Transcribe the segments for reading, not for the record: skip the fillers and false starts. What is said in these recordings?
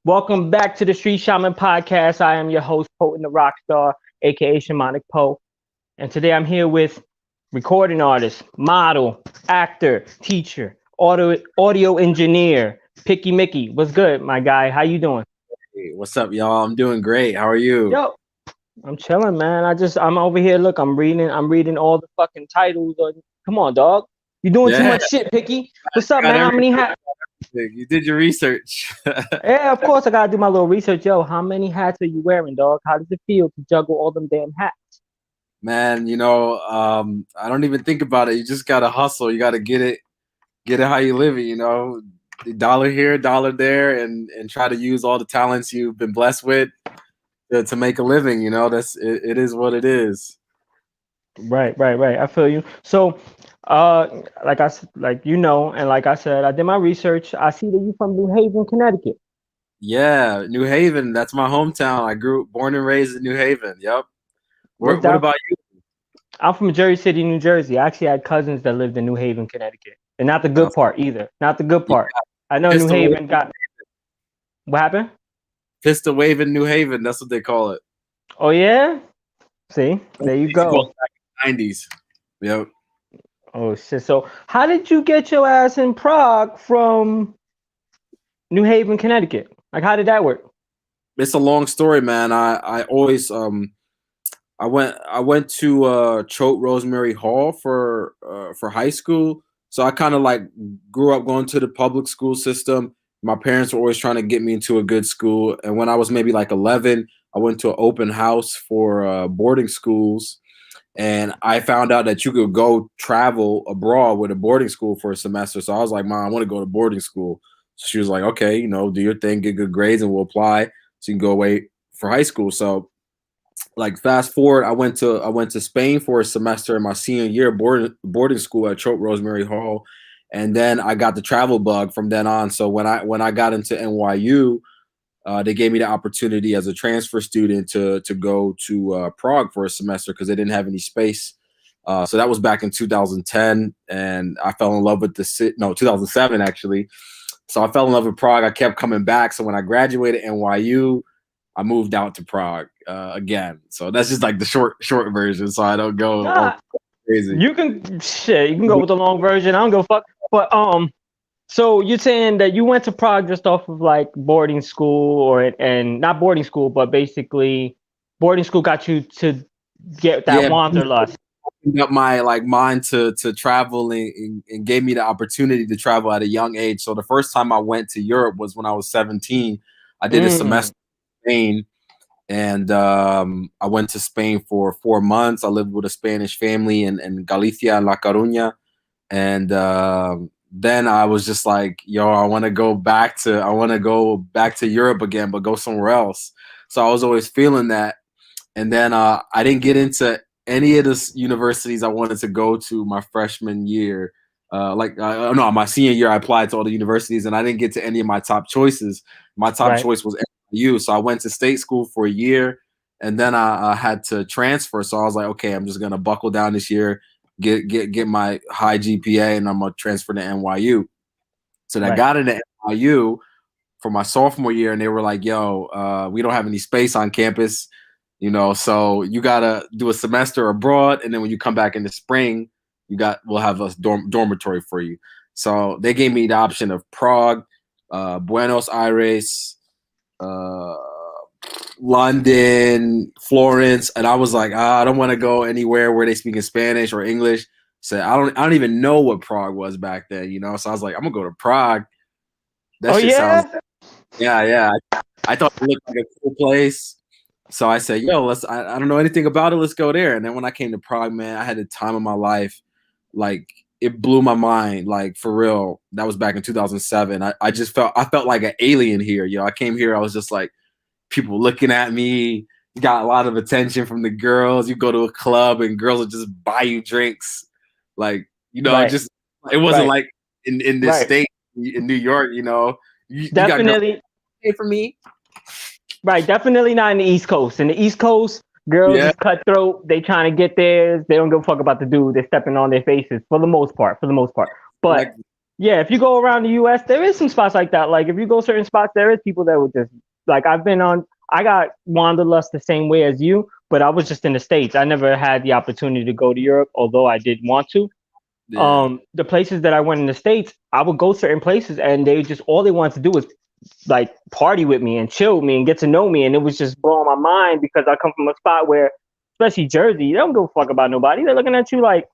Welcome back to the Street Shaman Podcast. I am your host, Potent the Rockstar, aka Shamanic Poe. And today I'm here with recording artist, model, actor, teacher, audio engineer, Piqi Miqi. What's good, my guy? How you doing? Hey, what's up, y'all? I'm doing great. How are you? Yo, I'm chilling, man. I'm over here. Look, I'm reading all the fucking titles. Come on, dog. You doing too Yeah, much shit, Piqi. What's up, got man? How many everything. hats? You did your research. Yeah, of course I gotta do my little research. Yo, how many hats are you wearing, dog? How does it feel to juggle all them damn hats? Man, I don't even think about it. You just gotta hustle. You gotta get it how you live it, dollar here, dollar there, and try to use all the talents you've been blessed with to make a living. It is what it is. Right. I feel you. So, and like I said, I did my research. I see that you from New Haven, Connecticut. Yeah, New Haven, that's my hometown. Born and raised in New Haven. Yep. What's What that? about you? I'm from Jersey City, New Jersey. I actually had cousins that lived in New Haven, Connecticut, and not the good part either. Not the good Yeah, part. I know New pistol wave, Haven got what happened. pistol wave in New Haven. That's what they call it. Oh yeah. See, That's there what you they used to call go. it back in the 90s. Yep. Oh shit. So, how did you get your ass in Prague from New Haven, Connecticut? Like, how did that work? It's a long story, man. I always I went to Choate Rosemary Hall for high school. So I kind of like grew up going to the public school system. My parents were always trying to get me into a good school, and when I was maybe like 11, I went to an open house for boarding schools, and I found out that you could go travel abroad with a boarding school for a semester. So I was like, Mom, I want to go to boarding school. So she was like, okay, do your thing, get good grades, and we'll apply so you can go away for high school. So like fast forward, I went to Spain for a semester in my senior year boarding school at Choate Rosemary Hall, and then I got the travel bug from then on. So when I got into NYU, they gave me the opportunity as a transfer student to go to Prague for a semester because they didn't have any space. So that was back in 2010, and I fell in love with the city. No, 2007 actually. So I fell in love with Prague. I kept coming back. So when I graduated NYU, I moved out to Prague again. So that's just like the short version. So I don't go all Nah, crazy. you can shit. You can go with the long version. I don't give a fuck. But so you're saying that you went to Prague just off of like boarding school, and not boarding school, but basically boarding school got you to get that Yeah, wanderlust. opened up my like mind to travel and gave me the opportunity to travel at a young age. So the first time I went to Europe was when I was 17. I did a Mm, semester in Spain, and I went to Spain for 4 months. I lived with a Spanish family in Galicia and La Coruña, and then I was just like, yo, I want to go back to Europe again, but go somewhere else. So I was always feeling that, and then I didn't get into any of the universities I wanted to go to my freshman year. No, my senior year, I applied to all the universities, and I didn't get to any of my top choices. My top right. choice was NYU, so I went to state school for a year, and then I had to transfer. So I was like, okay, I'm just gonna buckle down this year, get my high GPA, and I'm gonna transfer to NYU. So I Right. got into NYU for my sophomore year, and they were like, "Yo, we don't have any space on campus, so you gotta do a semester abroad, and then when you come back in the spring, we'll have a dormitory for you." So they gave me the option of Prague, Buenos Aires, uh, London, Florence, and I was like, I don't want to go anywhere where they speak in Spanish or English. So I don't even know what Prague was back then, So I was like, I'm gonna go to Prague. That Oh shit sounds, yeah. yeah, yeah. I thought it looked like a cool place. So I said, yo, I don't know anything about it. Let's go there. And then when I came to Prague, man, I had the time of my life. Like it blew my mind. Like for real. That was back in 2007. I felt like an alien here. I came here. I was just like people looking at me. You got a lot of attention from the girls. You go to a club and girls will just buy you drinks. Like, Right. just it wasn't Right. like in this Right. state in New York, you got girls Definitely. pay for me. Right. Definitely not in the East Coast. In the East Coast, girls Yeah, is cutthroat. They trying to get theirs. They don't give a fuck about the dude. They're stepping on their faces for the most part. For the most part. But exactly. Yeah, if you go around the U.S., there is some spots like that. Like if you go certain spots, there is people that would just like I've been on. I got wanderlust the same way as you, but I was just in the States. I never had the opportunity to go to Europe, although I did want to. Yeah. The places that I went in the States, I would go certain places, and they just all they wanted to do was like party with me and chill with me and get to know me, and it was just blowing my mind because I come from a spot where, especially Jersey, they don't give a fuck about nobody. They're looking at you like,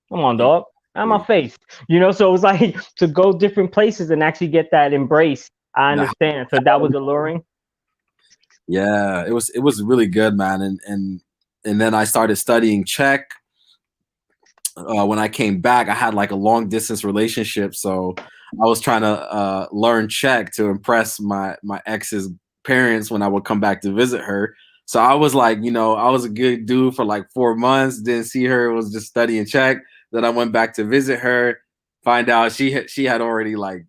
come on, dog, out of my face, you know. So it was like to go different places and actually get that embrace. I Nah, understand. So that was alluring. yeah, it was really good, man. And then I started studying Czech. When I came back, I had like a long distance relationship, so I was trying to learn Czech to impress my ex's parents when I would come back to visit her. So I was like, I was a good dude for like 4 months. Didn't see her. Was just studying Czech. Then I went back to visit her. Find out she had already like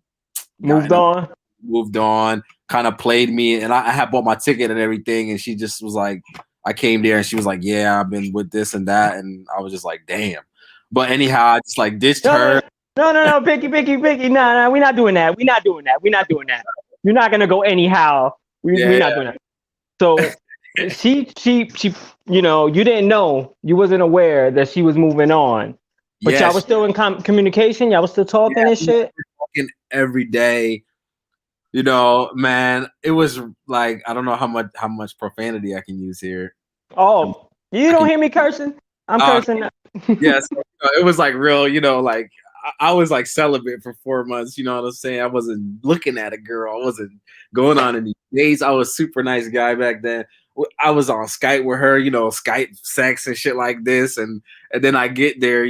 Moved gotten on. moved on. Kind of played me, and I had bought my ticket and everything. And she just was like, I came there, and she was like, "Yeah, I've been with this and that," and I was just like, "Damn." But anyhow, I just like ditched her. No, Piqi. Nah, we're not doing that. We're not doing that. We're not doing that. You're not gonna go anyhow. We're Yeah, not doing that. So she, you didn't know, you wasn't aware that she was moving on, but yeah, y'all was still in communication. Y'all was still talking and we shit. were talking every day. Man, it was like I don't know how much profanity I can use here. Oh, you I don't can. hear me cursing? I'm Uh, cursing. yes, it was like real. Like I was like celibate for 4 months. You know what I'm saying? I wasn't looking at a girl. I wasn't going on any dates. I was a super nice guy back then. I was on Skype with her, Skype sex and shit like this, and then I get there,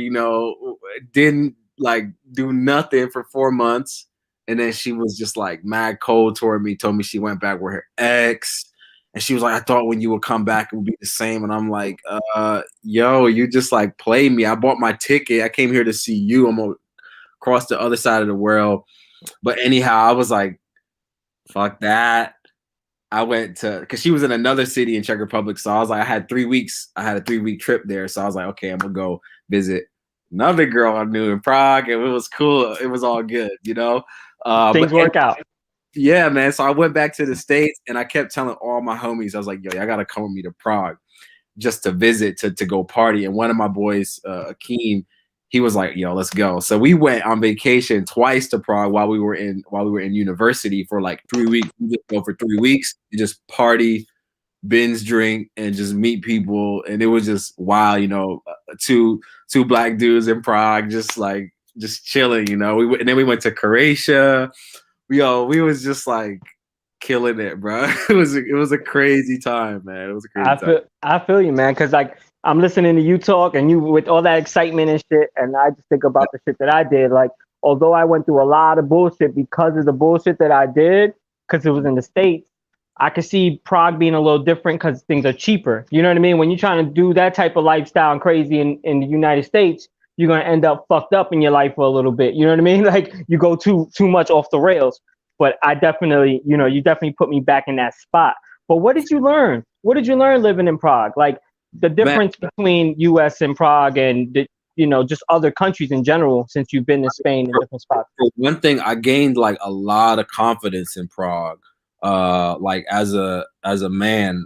didn't like do nothing for 4 months, and then she was just like mad cold toward me. Told me she went back with her ex. And she was like, I thought when you would come back, it would be the same. And I'm like, yo, you just like play me. I bought my ticket. I came here to see you. I'm going to cross the other side of the world. But anyhow, I was like, fuck that. I went to, because she was in another city in Czech Republic. So I was like, I had 3 weeks. I had a 3-week trip there. So I was like, okay, I'm going to go visit another girl I knew in Prague. And it was cool. It was all good, Things But work out. yeah, man. So I went back to the States and I kept telling all my homies, I was like, yo, y'all gotta come with me to Prague just to visit, to go party. And one of my boys, Akeem, he was like, yo, let's go. So we went on vacation twice to Prague while we were in university for like 3 weeks. We just go for 3 weeks and just party, binge drink, and just meet people. And it was just wow, two black dudes in Prague, just chilling, and then we went to Croatia. We was just like killing it, bro. It was a crazy time, man. It was a crazy time. I feel you, man, because like I'm listening to you talk and you with all that excitement and shit, and I just think about the shit that I did. Like, although I went through a lot of bullshit because of the bullshit that I did, because it was in the States, I could see Prague being a little different because things are cheaper. You know what I mean? When you're trying to do that type of lifestyle and crazy in the United States, you're gonna end up fucked up in your life for a little bit. You know what I mean? Like you go too much off the rails. But I definitely, you definitely put me back in that spot. But what did you learn? What did you learn living in Prague? Like the difference between U.S. and Prague and just other countries in general, since you've been in Spain in different spots. One thing, I gained like a lot of confidence in Prague, like as a man,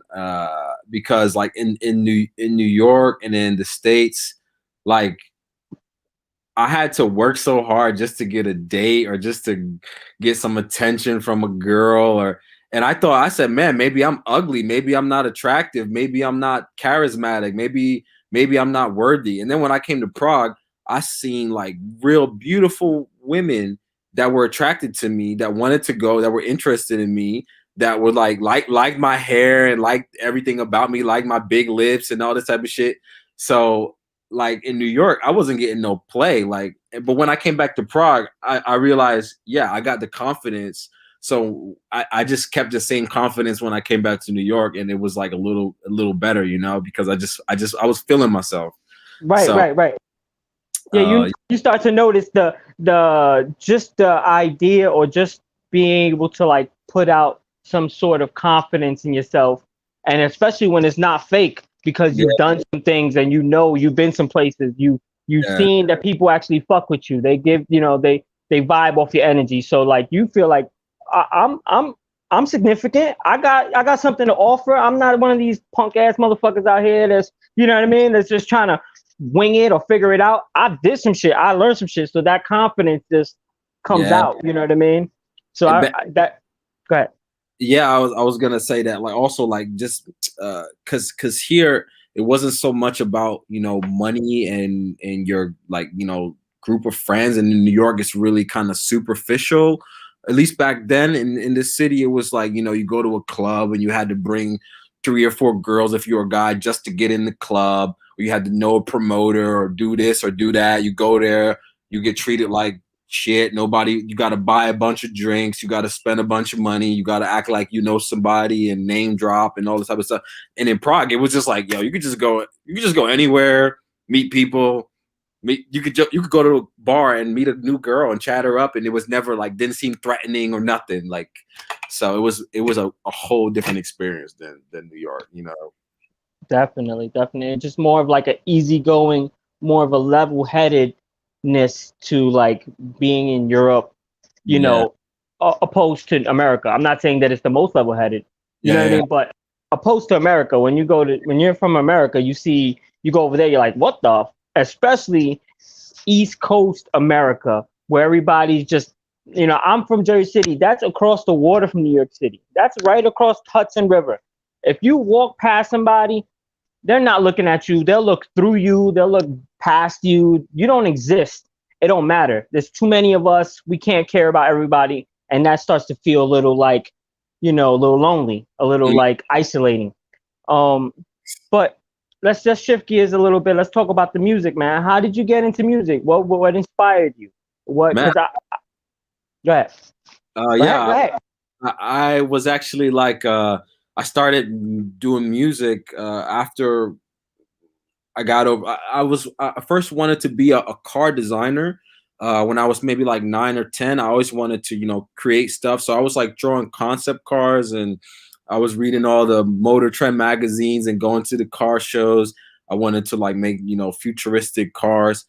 because like in New York and in the States, like I had to work so hard just to get a date or just to get some attention from a girl, and I said, man, maybe I'm ugly, maybe I'm not attractive, maybe I'm not charismatic, maybe I'm not worthy. And then when I came to Prague, I seen like real beautiful women that were attracted to me, that wanted to go, that were interested in me, that were like my hair and like everything about me, like my big lips and all this type of shit. So like in New York, I wasn't getting no play. Like, but when I came back to Prague, I realized, yeah, I got the confidence. So I just kept the same confidence when I came back to New York, and it was like a little better, because I was feeling myself. Right, So, right. Yeah, you start to notice the idea or just being able to like put out some sort of confidence in yourself, and especially when it's not fake because you've done some things and you've been some places, you've seen that people actually fuck with you. They give they they vibe off your energy. So like you feel like I'm significant. I got something to offer. I'm not one of these punk ass motherfuckers out here that's, you know what I mean, that's just trying to wing it or figure it out. I did some shit. I learned some shit. So that confidence just comes Yeah. out. You know what I mean? So that go ahead. Yeah, I was gonna say that, like, also, like, just cause here it wasn't so much about, you know, money and your, like, you know, group of friends. And in New York it's really kind of superficial. At least back then in the city, it was like, you know, you go to a club and you had to bring 3 or 4 girls if you're a guy just to get in the club, or you had to know a promoter or do this or do that. You go there, you get treated like shit. Nobody, you got to buy a bunch of drinks, you got to spend a bunch of money, you got to act like you know somebody and name drop and all this type of stuff. And in Prague it was just like, yo, you could just go anywhere, meet people. You could go to a bar and meet a new girl and chat her up, and it was never like, didn't seem threatening or nothing. Like, so it was a whole different experience than New York, you know. Definitely. Just more of like an easygoing, more of a level-headedness to like being in Europe, you Yeah. know, opposed to America. I'm not saying that it's the most level-headed, you know what I mean? But opposed to America, when you're from America, you go over there, you're like, what the? Especially East Coast America, where everybody's just, you know, I'm from Jersey City. That's across the water from New York City. That's right across Hudson River. If you walk past somebody, they're not looking at you. They'll look through you. They'll look past you. You don't exist. It don't matter. There's too many of us. We can't care about everybody. And that starts to feel a little like, you know, a little lonely, a little like isolating. But let's just shift gears a little bit. Let's talk about the music, man. How did you get into music? What inspired you? What? Man. Because go ahead. Yeah. Go ahead. I was actually like, I started doing music after I got over. I first wanted to be a car designer. When I was maybe like 9 or 10, I always wanted to, you know, create stuff. So I was like drawing concept cars, and I was reading all the Motor Trend magazines and going to the car shows. I wanted to like make, you know, futuristic cars,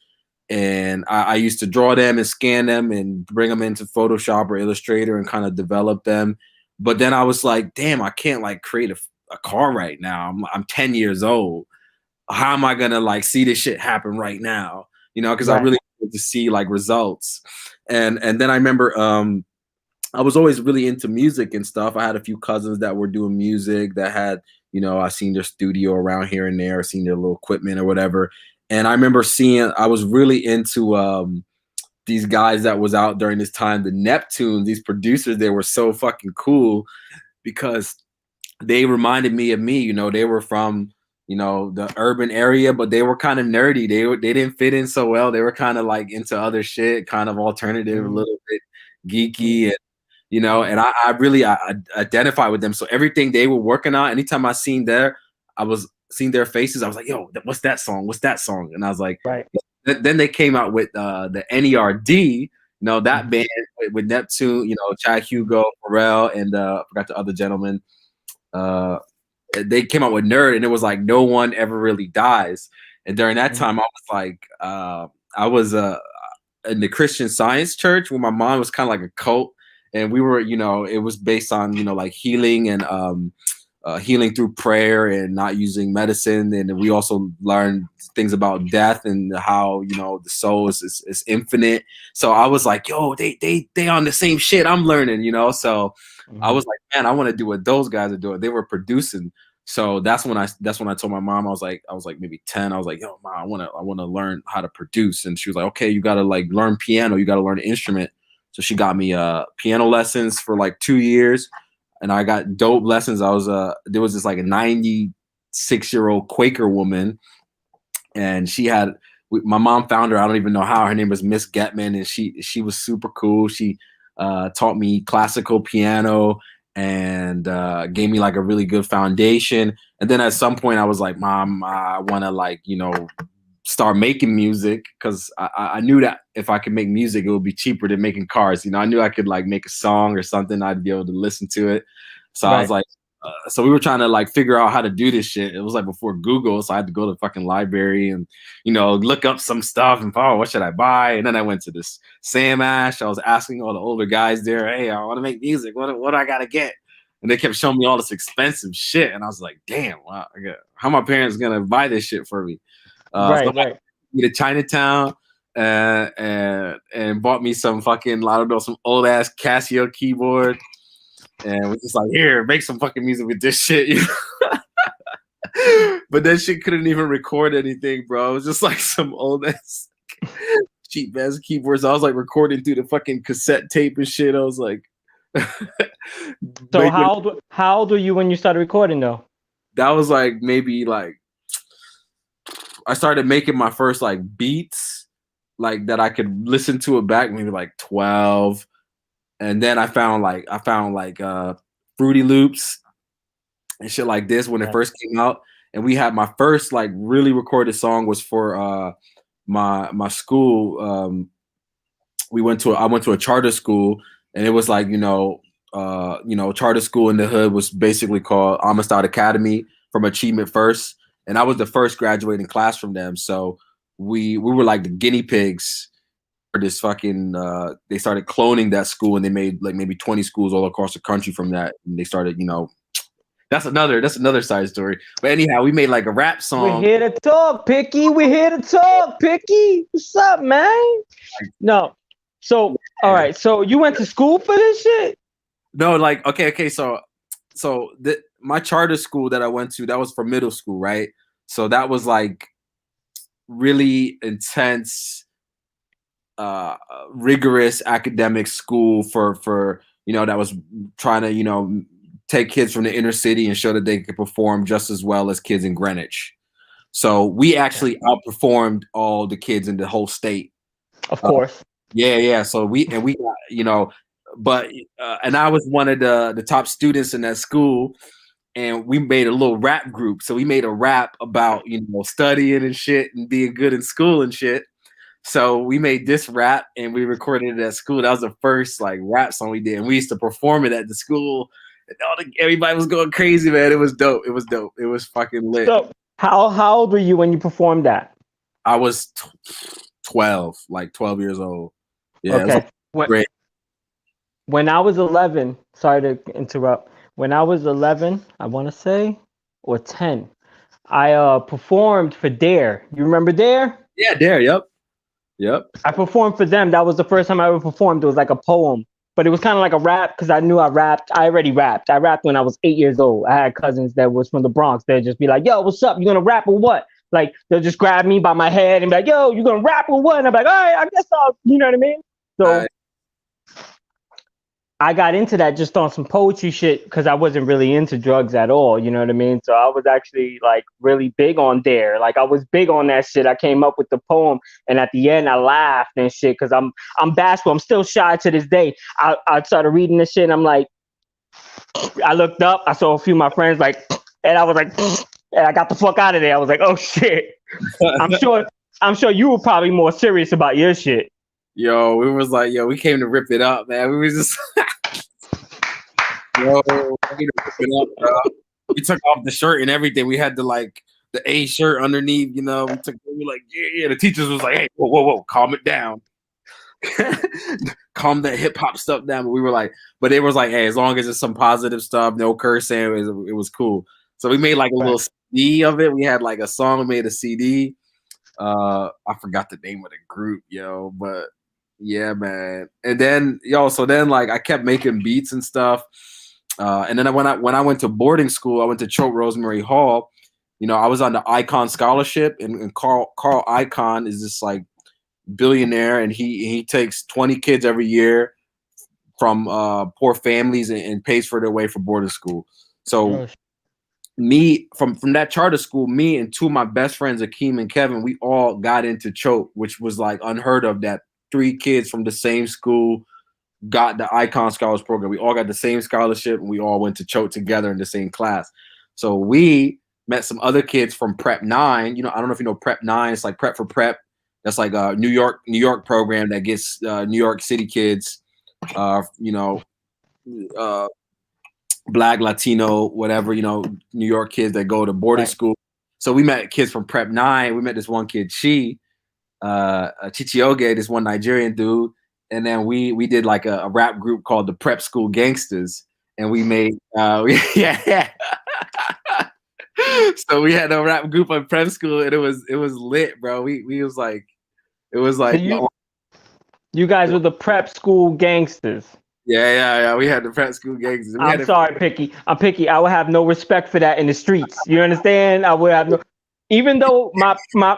and I used to draw them and scan them and bring them into Photoshop or Illustrator and kind of develop them. But then I was like, damn, I can't like create a car right now. I'm 10 years old. How am I gonna like see this shit happen right now? You know, because I really wanted to see like results. And then I remember I was always really into music and stuff. I had a few cousins that were doing music that had, you know, I seen their studio around here and there, seen their little equipment or whatever. And I remember I was really into these guys that was out during this time, the Neptunes, these producers. They were so fucking cool because they reminded me of me. You know, they were from, you know, the urban area, but they were kind of nerdy. They didn't fit in so well. They were kind of like into other shit, kind of alternative, a little bit geeky, and you know, and I really identify with them. So everything they were working on, anytime I was seeing their faces, I was like, yo, what's that song? What's that song? And I was like, Right. Then they came out with the NERD, you know, that band with Neptune, you know, Chad Hugo, Pharrell, and I forgot the other gentleman. They came out with Nerd, and it was like No One Ever Really Dies. And during that time, I was like, I was in the Christian Science church where my mom was kind of like a cult, and we were, you know, it was based on, you know, like healing and healing through prayer and not using medicine. And we also learned things about death and how, you know, the soul is infinite. So I was like, yo, they on the same shit I'm learning, you know. So I was like, man, I want to do what those guys are doing. They were producing. So that's when I told my mom. I was like maybe 10. I was like, yo, mom, I want to learn how to produce. And she was like, okay, you got to like learn piano. You got to learn an instrument. So she got me piano lessons for like 2 years, and I got dope lessons. There was this like a 96-year-old Quaker woman, and my mom found her. I don't even know how. Her name was Miss Getman, and she was super cool. She taught me classical piano and gave me like a really good foundation. And then at some point I was like, Mom, I want to like, you know, start making music, because I knew that if I could make music, it would be cheaper than making cars. You know, I knew I could like make a song or something. I'd be able to listen to it. So I was like, So we were trying to like figure out how to do this shit. It was like before Google, so I had to go to the fucking library and look up some stuff and what should I buy? And then I went to this Sam Ash. I was asking all the older guys there, hey, I want to make music. What do I gotta get? And they kept showing me all this expensive shit, and I was like, damn, wow, how my parents gonna buy this shit for me? Right. I went to Chinatown and bought me some fucking, I don't know, some old ass Casio keyboard. And we're just like, here, make some fucking music with this shit. But that shit couldn't even record anything, bro. It was just like some old ass cheap ass keyboards. I was like recording through the fucking cassette tape and shit. I was like, so how old were you when you started recording though? That was like maybe like I started making my first like beats like that I could listen to it back maybe like 12. And then I found like Fruity Loops and shit like this when it first came out. And we had my first like really recorded song was for my school. I went to a charter school, and it was like charter school in the hood was basically called Amistad Academy from Achievement First, and I was the first graduating class from them. So we were like the guinea pigs. This fucking they started cloning that school, and they made like maybe 20 schools all across the country from that. And they started, that's another side story. But anyhow, we made like a rap song. We're here to talk, Piqi. We're here to talk, Piqi. What's up, man? No. So all right. So you went to school for this shit? No, like okay. So my charter school that I went to, that was for middle school, right? So that was like really intense, rigorous academic school for that was trying to take kids from the inner city and show that they could perform just as well as kids in Greenwich. So we actually outperformed all the kids in the whole state. Of course. Yeah. So we but and I was one of the top students in that school, and we made a little rap group. So we made a rap about studying and shit and being good in school and shit. So we made this rap and we recorded it at school. That was the first like rap song we did, and we used to perform it at the school. And everybody was going crazy, man. It was dope. It was fucking lit. So how old were you when you performed that? I was 12, like 12 years old. Yeah. Okay. Great. When I was 11, sorry to interrupt. When I was 11, I want to say, or 10, I performed for Dare. You remember Dare? Yeah, Dare. Yep. I performed for them. That was the first time I ever performed. It was like a poem, but it was kind of like a rap because I knew I rapped. I already rapped. I rapped when I was 8 years old. I had cousins that was from the Bronx. They'd just be like, yo, what's up? You gonna rap or what? Like, they'll just grab me by my head and be like, yo, you gonna rap or what? And I'm like, all right, I guess I'll, you know what I mean? So I got into that just on some poetry shit because I wasn't really into drugs at all. You know what I mean? So I was actually like really big on Dare. Like I was big on that shit. I came up with the poem, and at the end I laughed and shit because I'm bashful. I'm still shy to this day. I started reading this shit and I'm like, I looked up, I saw a few of my friends like, and I was like, and I got the fuck out of there. I was like, oh shit. I'm sure you were probably more serious about your shit. Yo, it was like, we came to rip it up, man. We was just, we came to rip it up, bro. We took off the shirt and everything. We had the A shirt underneath, we were like, yeah. The teachers was like, hey, whoa, calm it down. Calm that hip hop stuff down. But we were like, but it was like, hey, as long as it's some positive stuff, no cursing, it was cool. So we made like a little CD of it. We had like a song, we made a CD. I forgot the name of the group, but yeah, man. And then so then like I kept making beats and stuff. And then when I went to boarding school, I went to Choate Rosemary Hall. I was on the Icon Scholarship, and Carl Icahn is this like billionaire, and he takes 20 kids every year from poor families and pays for their way for boarding school. So me from that charter school, me and two of my best friends, Akeem and Kevin, we all got into Choate, which was like unheard of that 3 kids from the same school got the Icon Scholars Program. We all got the same scholarship, and we all went to Choate together in the same class. So we met some other kids from Prep 9. I don't know if you know Prep 9. It's like Prep for Prep. That's like a New York program that gets New York City kids, Black, Latino, whatever, New York kids that go to boarding school. So we met kids from Prep 9. We met this one kid, Chichioge, this one Nigerian dude. And then we did like a rap group called the Prep School Gangsters. And we made, yeah. So we had a rap group on prep school, and it was lit, bro. We was like, it was like, so you guys were the Prep School Gangsters. Yeah. We had the Prep School Gangsters. I'm sorry, Piqi. I'm Piqi. I would have no respect for that in the streets. You understand? I would have no. Even though I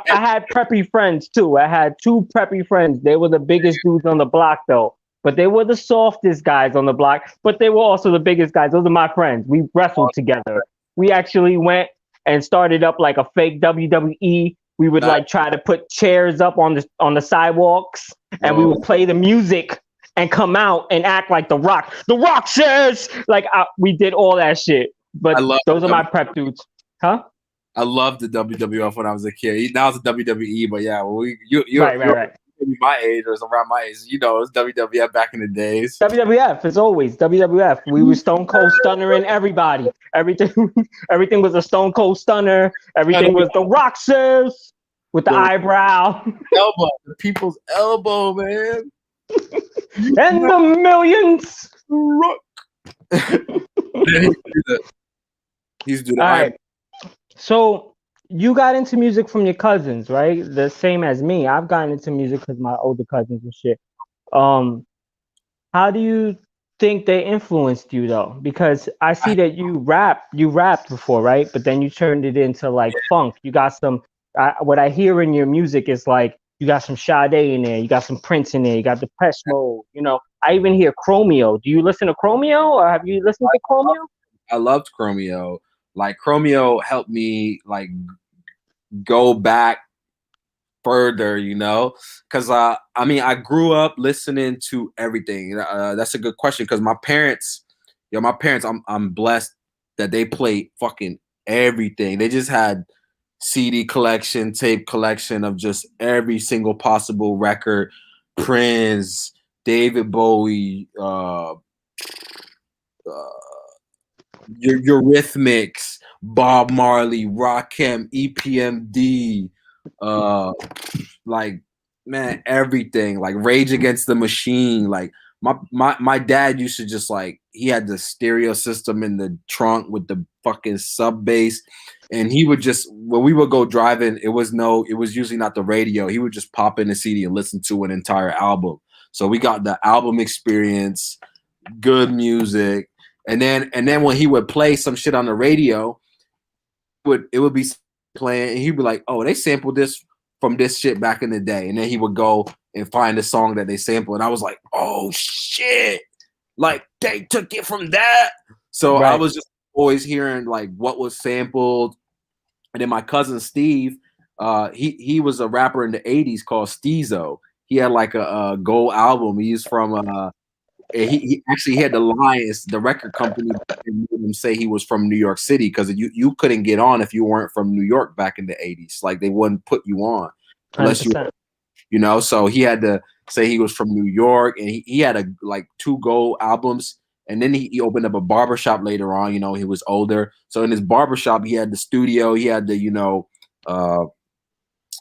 had preppy friends too. I had 2 preppy friends. They were the biggest dudes on the block though. But they were the softest guys on the block. But they were also the biggest guys. Those are my friends. We wrestled together. We actually went and started up like a fake WWE. We would like try to put chairs up on the sidewalks, and we would play the music and come out and act like The Rock. The Rock says, like, we did all that shit. But those are my prep dudes, huh? I loved the WWF when I was a kid. Now it's WWE, but yeah, well, you're right. My age or around my age, it was WWF back in the days. WWF is always WWF. We were Stone Cold Stunner and everybody. Everything was a Stone Cold Stunner. Everything was The Rock says with the eyebrow. Elbow, the people's elbow, man. And the millions. He's doing all right. So you got into music from your cousins, right? The same as me. I've gotten into music because my older cousins and shit. How do you think they influenced you though? Because I see that you rapped before, right? But then you turned it into like funk. You got some. What I hear in your music is like you got some Sade in there, you got some Prince in there, you got Depeche Mode. I even hear Chromeo. Do you listen to Chromeo, or have you listened to Chromeo? I loved Chromeo. Like Chromeo helped me like go back further, because I grew up listening to everything. That's a good question because my parents, I'm blessed that they played fucking everything. They just had CD collection, tape collection of just every single possible record. Prince, David Bowie, Eurythmics, Bob Marley, Rakim, EPMD, like, man, everything. Like Rage Against the Machine. Like my dad used to just like, he had the stereo system in the trunk with the fucking sub bass, and he would just, when we would go driving, it was usually not the radio. He would just pop in the CD and listen to an entire album. So we got the album experience, good music. And then when he would play some shit on the radio, it would be playing, and he'd be like, "Oh, they sampled this from this shit back in the day." And then he would go and find the song that they sampled, and I was like, "Oh shit! Like they took it from that." So I was just always hearing like what was sampled. And then my cousin Steve, he was a rapper in the '80s called Steezo. He had like a gold album. He's from he actually had the Lions, the record company, made him say he was from New York City because you couldn't get on if you weren't from New York back in the '80s. Like they wouldn't put you on unless 100%. So he had to say he was from New York, and he had like 2 gold albums. And then he opened up a barbershop later on. He was older. So in his barbershop, he had the studio. He had the,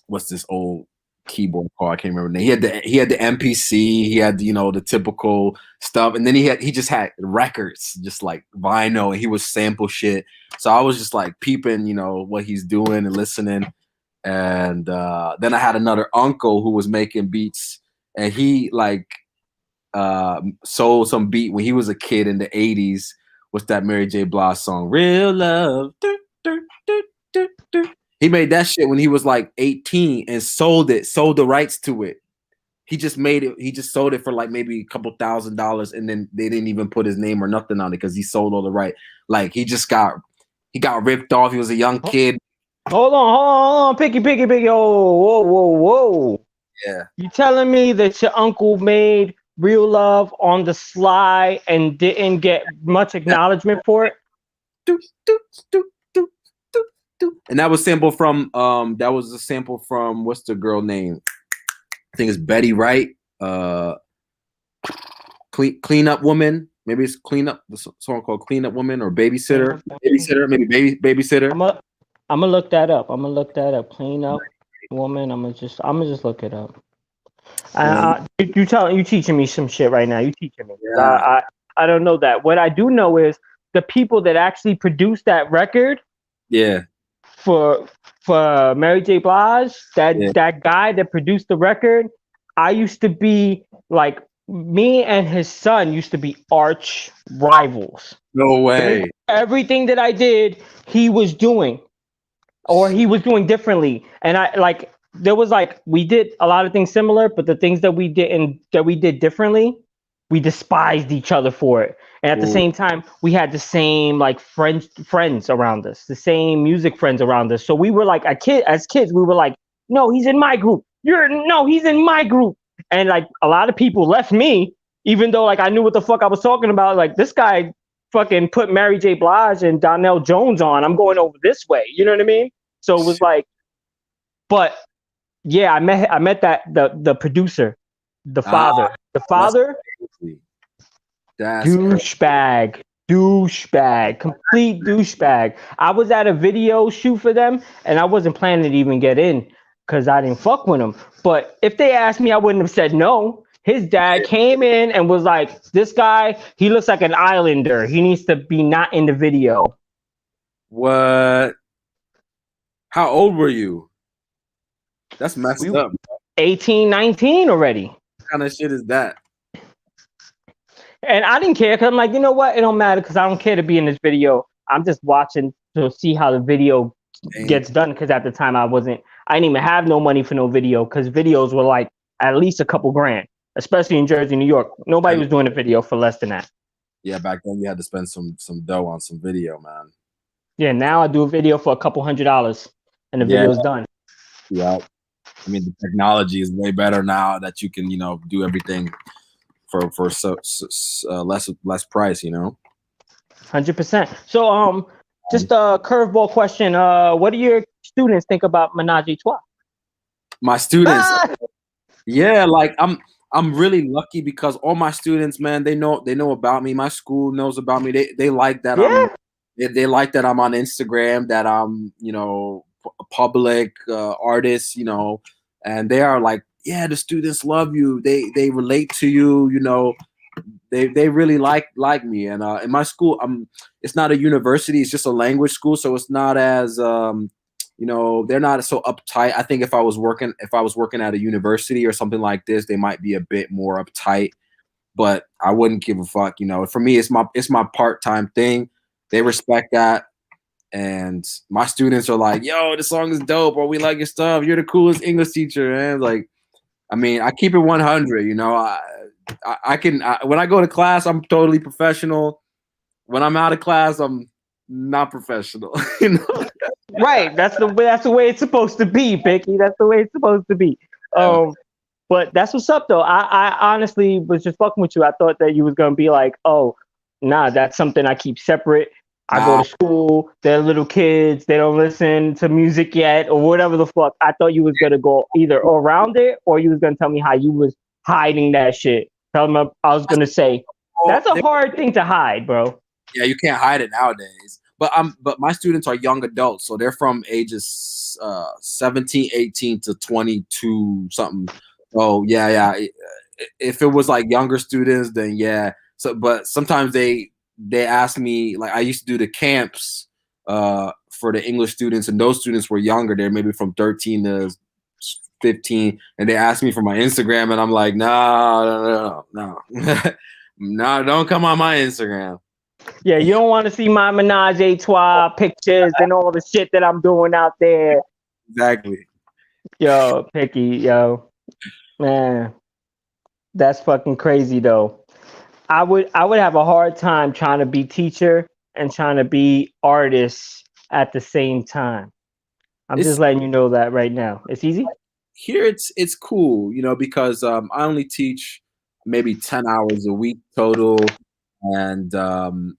what's this old keyboard called? I can't remember. He had the MPC. He had the typical stuff. And then he just had records, just like vinyl, and he would sample shit. So I was just like peeping, what he's doing and listening. And then I had another uncle who was making beats, and he like sold some beat when he was a kid in the '80s. What's that Mary J. Blige song? Real Love. He made that shit when he was like 18 and sold the rights to it. He just made it. He just sold it for like maybe a couple $1,000, and then they didn't even put his name or nothing on it because he sold all the right. Like he got ripped off. He was a young kid. Hold on, Piqi. Whoa. Yeah. You telling me that your uncle made Real Love on the sly and didn't get much acknowledgement for it? And that was sample from that was a sample from, what's the girl name? I think it's Betty Wright. Clean Up Woman. Maybe it's Clean Up, the song called Clean Up Woman or Babysitter. Maybe Babysitter. I'm gonna look that up. Clean Up Woman. I'm gonna just look it up. You teaching me some shit right now. You teaching me. Yeah. I don't know that. What I do know is the people that actually produced that record. Yeah. For Mary J. Blige, that guy that produced the record, I used to be like, me and his son used to be arch rivals. No way. Everything that I did, he was doing, or he was doing differently. And there was we did a lot of things similar, but the things that we did differently, we despised each other for it. And at the same time, we had the same friends around us, the same music friends around us. So we were like as kids, we were like, no, he's in my group. He's in my group. And like a lot of people left me, even though like I knew what the fuck I was talking about. Like, this guy fucking put Mary J. Blige and Donnell Jones on. I'm going over this way. You know what I mean? So it was like, but yeah, I met the producer, the father. That's douchebag, complete douchebag. I was at a video shoot for them, and I wasn't planning to even get in because I didn't fuck with him. But if they asked me, I wouldn't have said no. His dad came in and was like, "This guy, he looks like an islander. He needs to be not in the video." What? How old were you? That's messed up. 18, 19 already. What kind of shit is that? And I didn't care because I'm like, you know what? It don't matter because I don't care to be in this video. I'm just watching to see how the video gets done. Because at the time I didn't even have no money for no video because videos were like at least a couple grand, especially in Jersey, New York. Nobody was doing a video for less than that. Yeah, back then you had to spend some dough on some video, man. Yeah, now I do a video for a couple $100 and the video's done. Yeah. I mean, the technology is way better now that you can, do everything for less price, 100%. So, just a curveball question. What do your students think about Menage a Trois? My students, yeah, like I'm really lucky because all my students, man, they know about me. My school knows about me. They like that. They like that I'm on Instagram, that I'm, a public artist, and they are like, yeah, the students love you. They relate to you, they really like me. And in my school, it's not a university, it's just a language school. So it's not as, they're not so uptight. I think if I was working at a university or something like this, they might be a bit more uptight, but I wouldn't give a fuck. For me, it's my part-time thing. They respect that. And my students are like, yo, this song is dope, or we like your stuff. You're the coolest English teacher, man. Like, I mean, I keep it 100, I can, when I go to class, I'm totally professional. When I'm out of class, I'm not professional, Right. That's the way it's supposed to be, Piqi. That's the way it's supposed to be. But that's what's up, though. I honestly was just fucking with you. I thought that you was going to be like, oh, nah, that's something I keep separate. I go to school, they're little kids, they don't listen to music yet, or whatever the fuck. I thought you was gonna go either around it, or you was gonna tell me how you was hiding that shit. I was gonna say, that's a hard thing to hide, bro. Yeah, you can't hide it nowadays. But my students are young adults, so they're from ages 17, 18 to 22 something. Oh yeah. If it was like younger students, then yeah. So, but sometimes they ask me, like I used to do the camps for the English students, and those students were younger. They're maybe from 13 to 15, and they asked me for my Instagram, and I'm like, no, no, don't come on my Instagram. Yeah, you don't want to see my Menage a Trois pictures and all the shit that I'm doing out there. Exactly. Yo, Piqi, yo, man, that's fucking crazy though. I would have a hard time trying to be teacher and trying to be artist at the same time. I'm just letting you know that right now. It's easy. Here it's cool, because I only teach maybe 10 hours a week total, and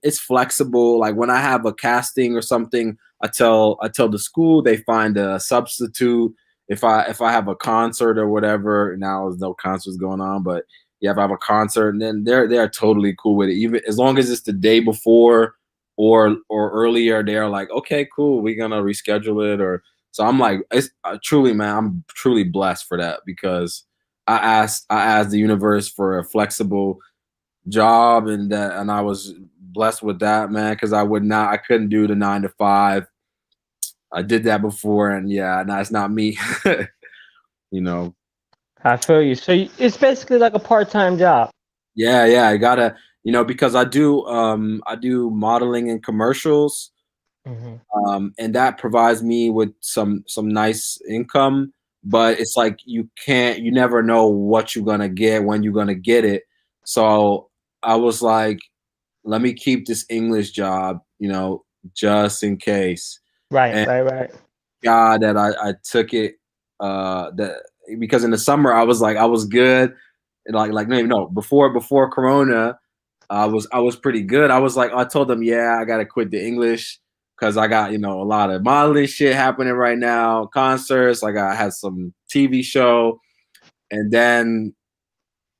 it's flexible. Like when I have a casting or something, I tell the school, they find a substitute. If I have a concert or whatever, now there's no concerts going on, but yeah, if I have a concert, and then they're totally cool with it. Even as long as it's the day before or earlier, they're like, okay, cool, we're gonna reschedule it. Or so I'm like, it's truly, man, I'm truly blessed for that because I asked the universe for a flexible job, and I was blessed with that, man, because I couldn't do the 9 to 5. I did that before, and yeah, no, it's not me. you know. I feel you. So it's basically like a part-time job. Yeah, I gotta, because I do modeling and commercials, Hmm. and that provides me with some nice income. But it's like you never know what you're gonna get when you're gonna get it. So I was like, let me keep this English job, just in case. Right, And right, right. God, that I took it, that because in the summer I was good, and like maybe no before Corona, I was pretty good. I told them, yeah, I gotta quit the English because I got a lot of modeling shit happening right now, concerts. Like I had some TV show, and then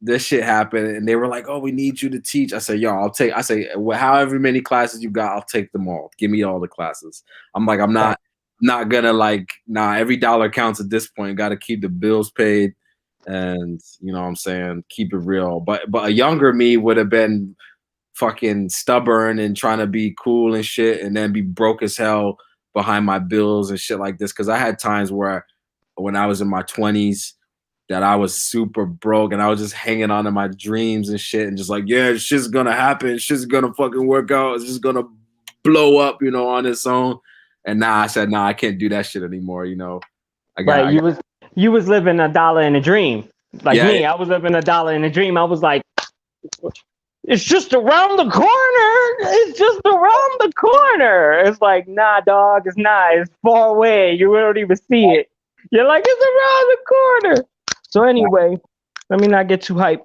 this shit happened, and they were like, "Oh, we need you to teach." I said, "Yo, I'll take." I say, well, "However many classes you got, I'll take them all. Give me all the classes." I'm like, I'm Right. not gonna like, nah. Every dollar counts at this point. Got to keep the bills paid, and what I'm saying, keep it real. But a younger me would have been fucking stubborn and trying to be cool and shit, and then be broke as hell behind my bills and shit like this. Because I had times where, when I was in my 20s, that I was super broke and I was just hanging on to my dreams and shit, and just like, yeah, shit's gonna happen, shit's gonna fucking work out, it's just gonna blow up, on its own. And now I said, nah, I can't do that shit anymore. Right. I got, You was living a dollar in a dream. Like yeah, me, I was living a dollar in a dream. I was like, it's just around the corner. It's just around the corner. It's like, nah, dog, it's not. It's far away. You don't even see it. You're like, it's around the corner. So anyway, let me not get too hype.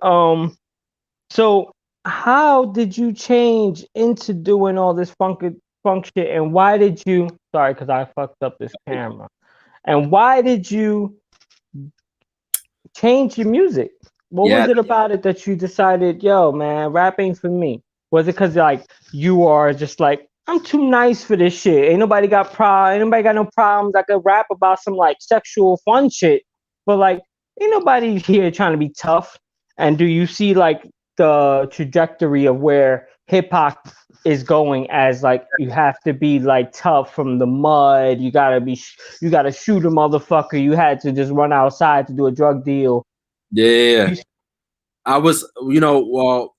So how did you change into doing all this funk shit, and why did you? Sorry, because I fucked up this camera. And why did you change your music? What yeah, was it about it that you decided, yo, man, rap ain't for me? Was it because like you are just like, I'm too nice for this shit. Ain't nobody got no problems. I could rap about some like sexual fun shit, but like ain't nobody here trying to be tough. And do you see like the trajectory of where hip hop is going, as like you have to be like tough from the mud, you gotta shoot a motherfucker, you had to just run outside to do a drug deal. yeah. I was, well,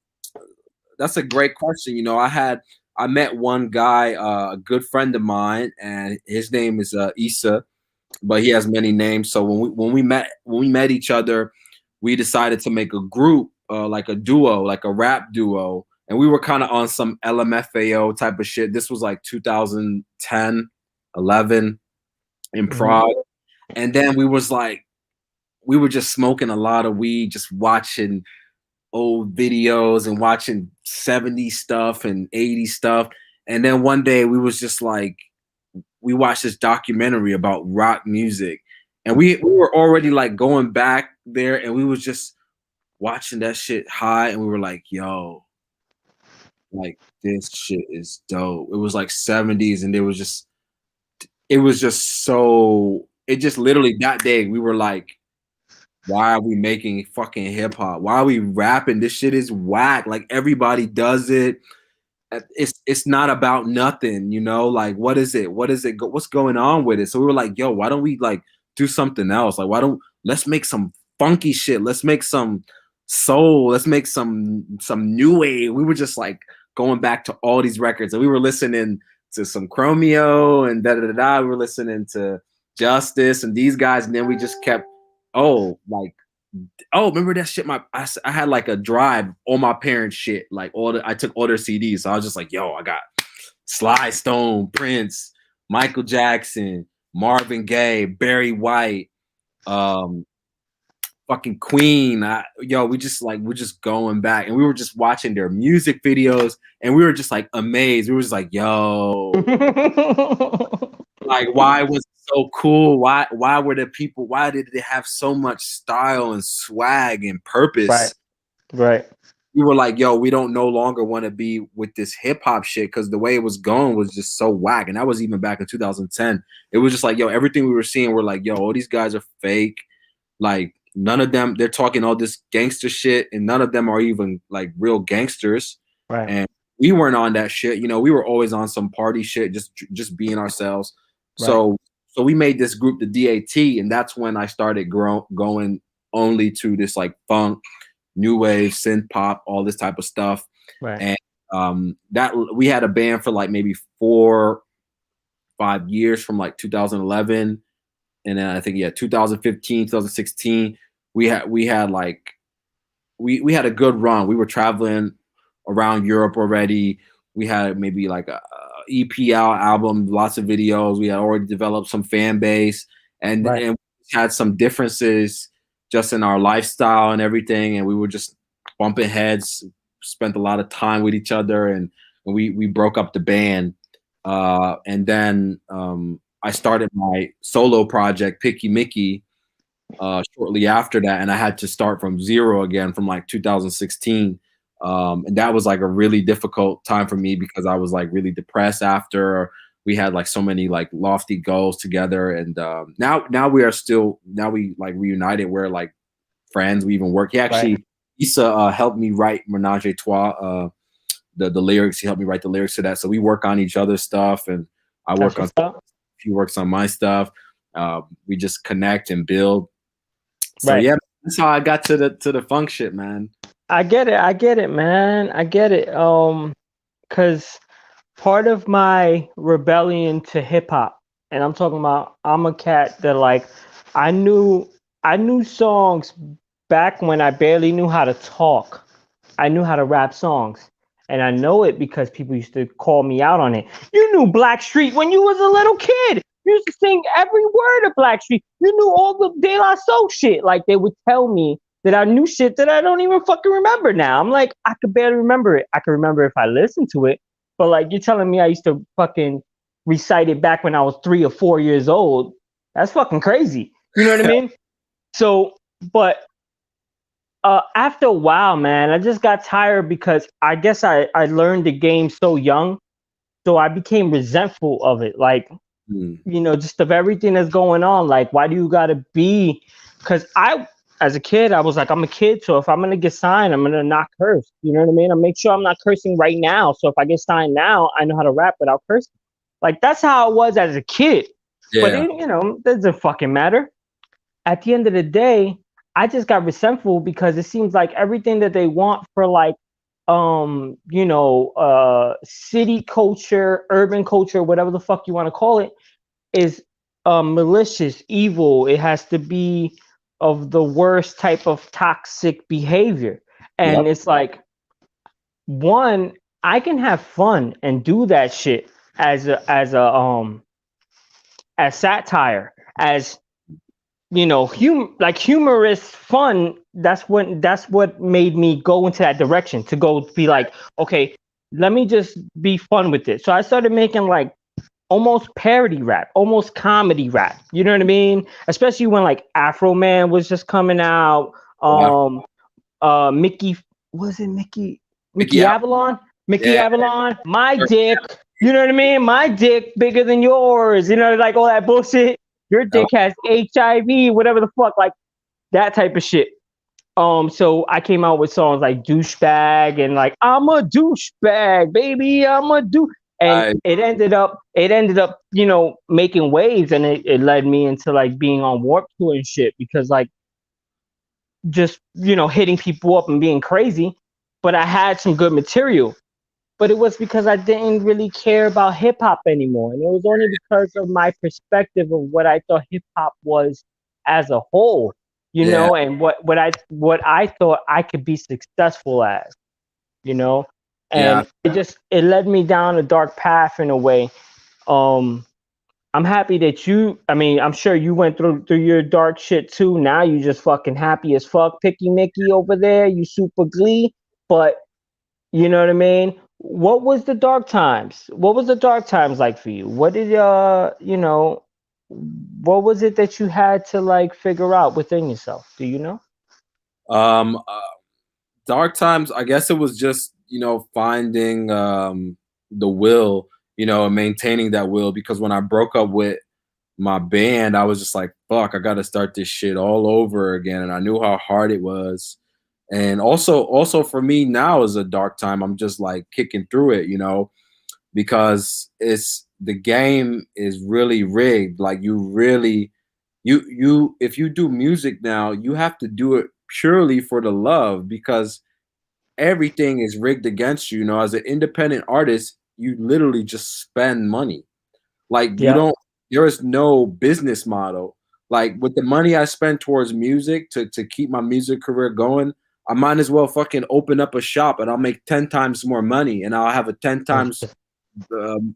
that's a great question. I met one guy, a good friend of mine, and his name is Issa, but he has many names. So when we met each other, we decided to make a group, like a duo, like a rap duo, and we were kind of on some LMFAO type of shit. This was like 2010, 11 in Mhm. Prague, and then we were just smoking a lot of weed, just watching old videos and watching 70s stuff and 80s stuff. And then one day we was just like, we watched this documentary about rock music, and we were already like going back there, and we was just watching that shit high, and we were like, yo, like this shit is dope. It was like 70s, and it just literally that day we were like, why are we making fucking hip hop? Why are we rapping? This shit is whack. Like everybody does it. It's not about nothing, Like what is it? What's going on with it? So we were like, yo, why don't we like do something else? Like let's make some funky shit. Let's make some soul. Let's make some new wave. We were just like going back to all these records, and we were listening to some Chromeo and da da da da. We were listening to Justice and these guys, and then we just kept, oh, like, oh, remember that shit? I had like a drive, all my parents' shit, like I took all their CDs. So I was just like, yo, I got Sly Stone, Prince, Michael Jackson, Marvin Gaye, Barry White, um, fucking Queen. We're just going back, and we were just watching their music videos, and we were just like amazed. We were just like, yo, like why was it so cool? Why were the people? Why did they have so much style and swag and Right, purpose? Right. We were like, yo, we don't no longer want to be with this hip hop shit because the way it was going was just so whack. And that was even back in 2010. It was just like, yo, everything we were seeing, we're like, yo, all these guys are fake. Like, none of them, they're talking all this gangster shit, and none of them are even like real gangsters. Right. And we weren't on that shit. You know, we were always on some party shit, just being ourselves. Right. So we made this group, the DAT, and that's when I started going only to this like funk, new wave, synth pop, all this type of stuff. Right. And that we had a band for like maybe 4-5 years from like 2011, and then I think 2015, 2016, we had like we had a good run. We were traveling around Europe already. We had maybe like a EPL album, lots of videos. We had already developed some fan base, and Right. and we had some differences just in our lifestyle and everything. And we were just bumping heads. Spent a lot of time with each other, and we broke up the band. And then I started my solo project, Piqi Miqi, shortly after that, and I had to start from zero again from like 2016. And that was like a really difficult time for me because I was like really depressed after we had like so many like lofty goals together. And now we like reunited. We're like friends. We even work. He actually, Right. Issa helped me write Menage a Trois, the lyrics. He helped me write the lyrics to that. So we work on each other's stuff, and I That's work on what's up. he works on my stuff. We just connect and build. So Right. yeah, that's how I got to the funk shit, man. I get it. I get it, man. I get it. Cause part of my rebellion to hip hop, and I'm talking about, I'm a cat that like I knew I knew songs back when I barely knew how to talk. I knew how to rap songs. And I know it because people used to call me out on it. You knew Blackstreet when you was a little kid. You used to sing every word of Blackstreet. You knew all the De La Soul shit. Like they would tell me that I knew shit that I don't even fucking remember now. I'm like, I could barely remember it. I could remember if I listened to it. But like you're telling me I used to fucking recite it back when I was 3 or 4 years old. That's fucking crazy. You know what I mean? So, but after a while, man, I just got tired because I guess I learned the game so young. So I became resentful of it. Like, just of everything that's going on. Like, why do you gotta be? Because as a kid, I was like, I'm a kid. So if I'm gonna get signed, I'm gonna not curse. You know what I mean? I make sure I'm not cursing right now. So if I get signed now, I know how to rap without cursing. Like, that's how I was as a kid. But Yeah. it doesn't fucking matter. At the end of the day, I just got resentful because it seems like everything that they want for like city culture, urban culture, whatever the fuck you want to call it, is malicious, evil. It has to be of the worst type of toxic behavior. And Yep. it's like, one, I can have fun and do that shit as satire, as like humorous fun. That's what made me go into that direction, to go be like, okay, let me just be fun with it. So I started making like almost parody rap, almost comedy rap. You know what I mean? Especially when like Afro Man was just coming out. Yeah. Mickey, was it Mickey? Mickey Mickey out. Avalon? Mickey Yeah. Avalon? My dick. You know what I mean? My dick bigger than yours. You know, like all that bullshit. Your Yep. dick has HIV, whatever the fuck, like that type of shit. So I came out with songs like douchebag and like I'm a douchebag, baby, I'm a douche. And I, it ended up, making waves, and it led me into like being on Warped Tour and shit, because like just hitting people up and being crazy. But I had some good material. But it was because I didn't really care about hip hop anymore. And it was only because of my perspective of what I thought hip hop was as a whole, yeah. and what I thought I could be successful as, you know. Yeah. And it led me down a dark path in a way. Um I'm happy that I mean, I'm sure you went through your dark shit too. Now you just fucking happy as fuck, Piqui Miqui over there, you super glee. But you know what I mean? What was the dark times? What was the dark times like for you? What did what was it that you had to like figure out within yourself? Do you know? Um, Dark times, I guess it was just, finding the will, and maintaining that will, because when I broke up with my band, I was just like, fuck, I got to start this shit all over again. And I knew how hard it was. And also for me now is a dark time. I'm just like kicking through it, because the game is really rigged. Like you if you do music now, you have to do it purely for the love, because everything is rigged against you. As an independent artist, you literally just spend money. Like Yeah. there is no business model. Like with the money I spend towards music to keep my music career going, I might as well fucking open up a shop and I'll make 10 times more money, and I'll have a 10 times, um,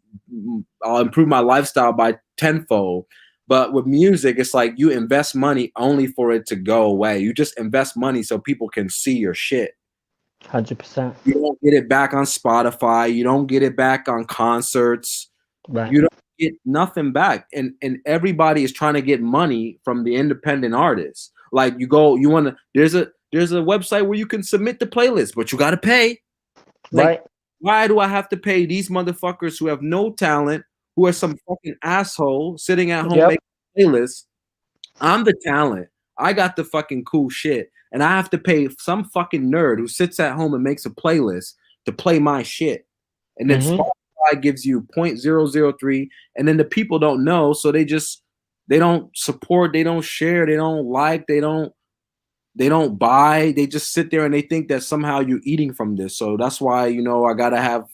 I'll improve my lifestyle by tenfold. But with music, it's like you invest money only for it to go away. You just invest money so people can see your shit. 100%. You don't get it back on Spotify. You don't get it back on concerts. Right. You don't get nothing back. And everybody is trying to get money from the independent artists. Like there's a website where you can submit the playlist, but you gotta pay. Like, Right. why do I have to pay these motherfuckers who have no talent, who are some fucking asshole sitting at home making playlists? I'm the talent. I got the fucking cool shit. And I have to pay some fucking nerd who sits at home and makes a playlist to play my shit. And then Spotify gives you 0.003, and then the people don't know, so they don't support, they don't share, they don't like, they don't buy. They just sit there and they think that somehow you're eating from this. So that's why, I gotta have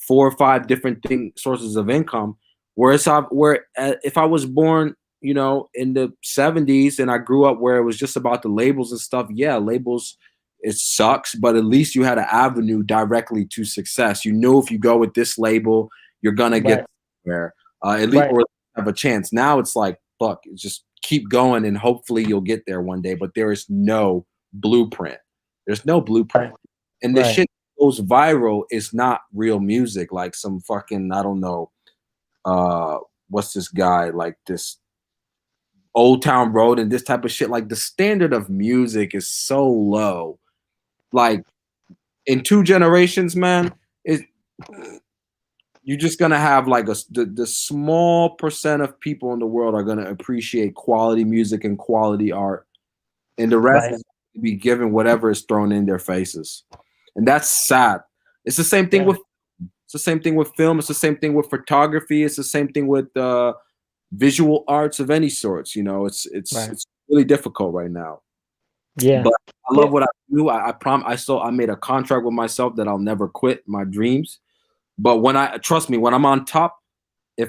4 or 5 different sources of income. If I was born, in the 70s and I grew up where it was just about the labels and stuff, yeah, labels, it sucks, but at least you had an avenue directly to success. You knew if you go with this label, you're gonna get there, at least, or have a chance. Now it's like, fuck, it's just keep going and hopefully you'll get there one day. But there is no blueprint. There's no blueprint. And the shit that goes viral is not real music. Like some fucking, I don't know, what's this guy, like this Old Town Road and this type of shit. Like the standard of music is so low. Like in 2 generations, man, you're just gonna have like the small percent of people in the world are gonna appreciate quality music and quality art, and the rest is gonna be given whatever is thrown in their faces, and that's sad. It's the same thing with film. It's the same thing with photography. It's the same thing with visual arts of any sorts. It's really difficult right now. Yeah, but I love what I do. I made a contract with myself that I'll never quit my dreams. But when I'm on top,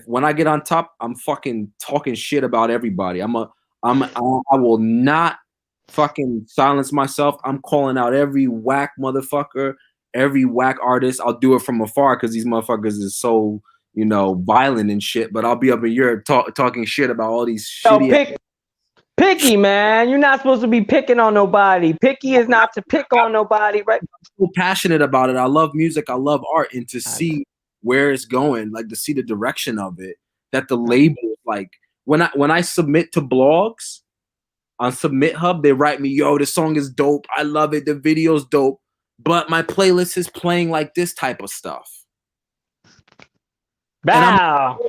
when I get on top, I'm fucking talking shit about everybody. I will not fucking silence myself. I'm calling out every whack motherfucker, every whack artist. I'll do it from afar because these motherfuckers is so, violent and shit. But I'll be up in Europe talking shit about all these shitty. Piqi, man, you're not supposed to be picking on nobody. Piqi is not to pick on nobody, right? I'm so passionate about it. I love music. I love art, and to see where it's going, like to see the direction of it. That the label, like when I submit to blogs on Submit Hub, they write me, "Yo, this song is dope. I love it. The video's dope, but my playlist is playing like this type of stuff." Wow.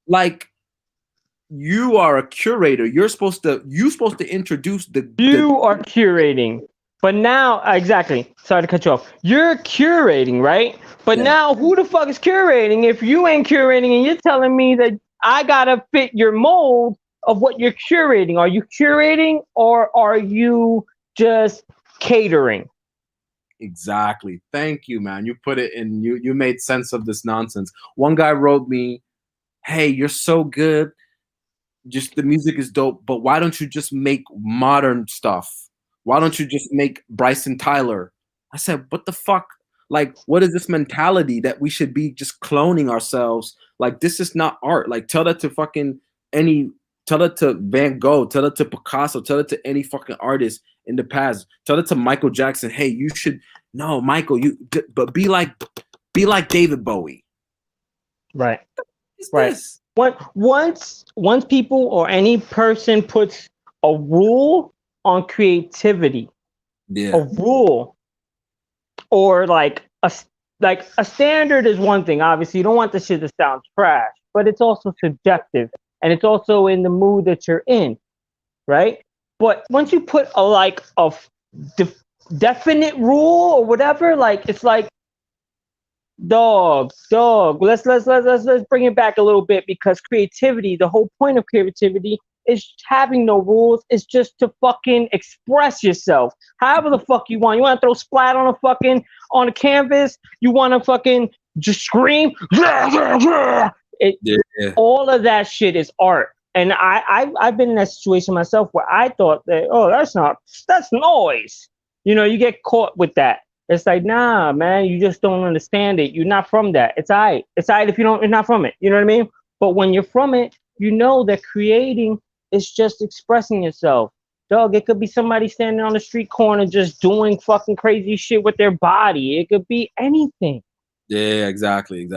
Like, you are a curator. You're supposed to introduce You are curating. But now, exactly. Sorry to cut you off. You're curating, right? But now, who the fuck is curating if you ain't curating and you're telling me that I gotta fit your mold of what you're curating? Are you curating or are you just catering? Exactly. Thank you, man. You put it in. You made sense of this nonsense. One guy wrote me, "Hey, you're so good. Just the music is dope, but why don't you just make modern stuff? Why don't you just make Bryson Tyler?" I said, what the fuck? Like, what is this mentality that we should be just cloning ourselves? Like, this is not art. Like, tell that to Van Gogh, tell it to Picasso, tell it to any fucking artist in the past. Tell it to Michael Jackson. Hey, you should, no, Michael, but be like David Bowie. Right. This? Once people or any person puts a rule on creativity, A rule or like a standard is one thing. Obviously, you don't want the shit to sound trash, but it's also subjective, and it's also in the mood that you're in, right? But once you put a definite rule or whatever, like it's like dog. Let's bring it back a little bit, because creativity, the whole point of creativity is having no rules. It's just to fucking express yourself however the fuck you want. You want to throw splat on a canvas? You want to fucking just scream? All of that shit is art. And I've been in that situation myself where I thought that, oh, that's noise. You get caught with that. It's like, nah, man, you just don't understand it. You're not from that. It's all right. It's all right if you're not from it. You know what I mean? But when you're from it, you know that creating is just expressing yourself. Dog, it could be somebody standing on the street corner just doing fucking crazy shit with their body. It could be anything. Yeah, exactly.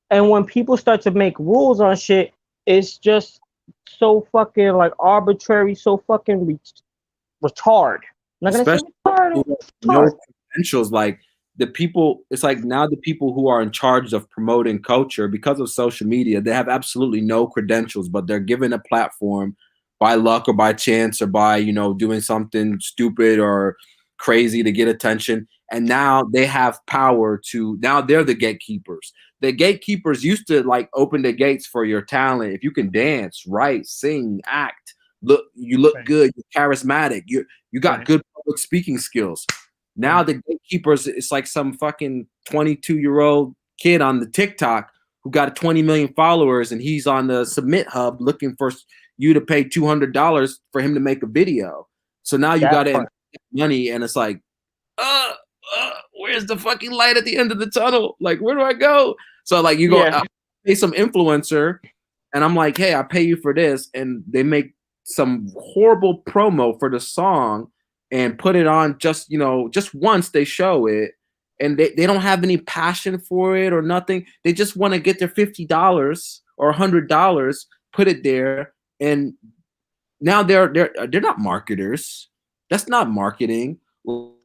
And when people start to make rules on shit, it's just so fucking like arbitrary, so fucking retard. I'm not gonna say retarded. No credentials. Like the people, it's like now the people who are in charge of promoting culture, because of social media, they have absolutely no credentials, but they're given a platform by luck or by chance or by, doing something stupid or crazy to get attention. And now they have power now they're the gatekeepers. The gatekeepers used to like open the gates for your talent. If you can dance, write, sing, act, you look good, you're charismatic, you got good public speaking skills. Now the gatekeepers, it's like some fucking 22-year-old kid on the TikTok who got 20 million followers, and he's on the Submit Hub looking for you to pay $200 for him to make a video. So now you got to invest money, and it's like, where's the fucking light at the end of the tunnel? Like, where do I go? So like you go, I pay some influencer, and I'm like, hey, I pay you for this, and they make some horrible promo for the song and put it on just once they show it, and they don't have any passion for it or nothing. They just want to get their $50 or $100, put it there, and now they're not marketers. That's not marketing.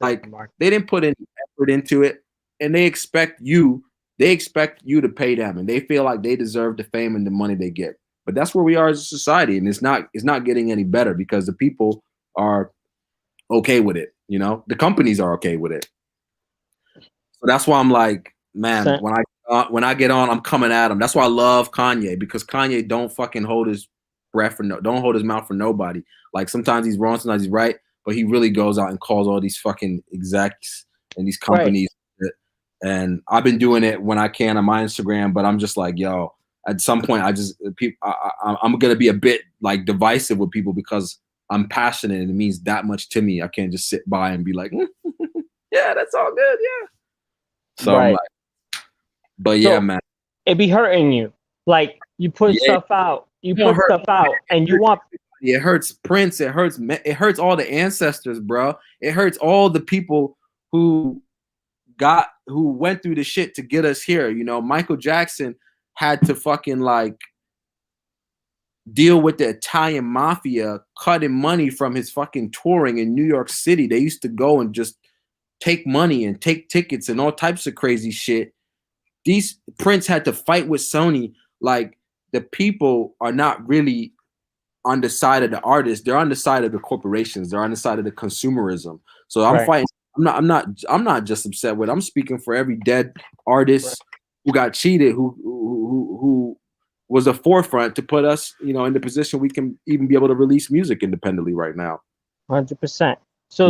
Like they didn't put any effort into it, and they expect you to pay them, and they feel like they deserve the fame and the money they get. But that's where we are as a society, and it's not getting any better because the people are okay with it. The companies are okay with it. So that's why I'm like, man, when I get on, I'm coming at him. That's why I love Kanye, because Kanye don't fucking hold his breath don't hold his mouth for nobody. Like sometimes he's wrong, sometimes he's right, but he really goes out and calls all these fucking execs and these companies. Right. And I've been doing it when I can on my Instagram, but I'm just like, yo, at some point I'm gonna be a bit like divisive with people because I'm passionate and it means that much to me. I can't just sit by and be like, yeah, that's all good, yeah. So I'm like, but yeah, man, it be hurting you. Like you put stuff out, and you want. It hurts Prince. It hurts all the ancestors, bro. It hurts all the people who went through the shit to get us here. Michael Jackson had to fucking like deal with the Italian mafia cutting money from his fucking touring in New York City. They used to go and just take money and take tickets and all types of crazy shit. Prince had to fight with Sony. Like the people are not really on the side of the artists. They're on the side of the corporations. They're on the side of the consumerism. So I'm fighting. I'm not just upset with. I'm speaking for every dead artist who got cheated, who was a forefront to put us, in the position we can even be able to release music independently right now. 100%. So